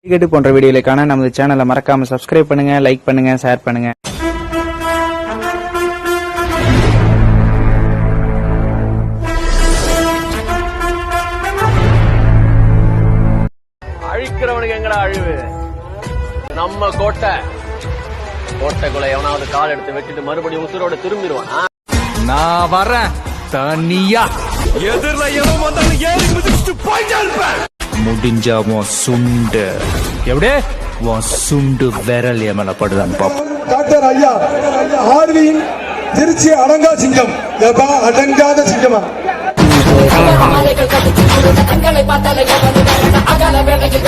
கேட்டு போன்ற வீடியோகளுக்கான நமது சேனலை மறக்காம சப்ஸ்கிரைப் பண்ணுங்க, லைக் பண்ணுங்க, ஷேர் பண்ணுங்க. அழிக்கிறவனுக்கு எங்கடா அழிவு? நம்ம கோட்டைக்குள்ள எவனாவது கால் எடுத்து வெட்டிட்டு மறுபடியும் உசுரோட திரும்பிடுவான். நான் வரேன் தனியா. எதிரில எவன் வந்தாலும் ஏறி மிதிச்சுட்டு போயிட்டே இருப்பேன். முடிஞ்சா உன் சுண்டு எப்படியே உன் சுண்டு விரல் எமல படுதான் பாப்போம். டாக்டர் ஐயா ஆர்வியின் திருச்சி அடங்கா சிங்கம். அடங்காத சிங்கமா கண்களை பார்த்தாலே அகல வேலைக்கு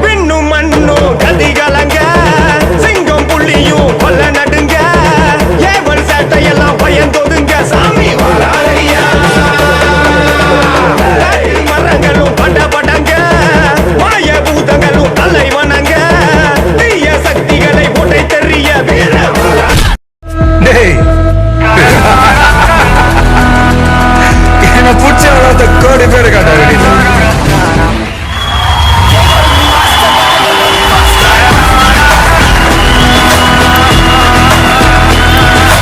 பின்னும் மண்ணும் கதிகலங்க சிங்கம் புள்ளியும் கொல்ல நடுங்க ஏவல் சேட்டையெல்லாம் பயந்தொதுங்க சாமி வராதையா. மரங்களும் படபடங்க மாய பூதங்களும் தலை வணங்க தீய சக்திகளை உடை தெரிய வீர என்ன பிடிச்ச கோடி பேரு காட்ட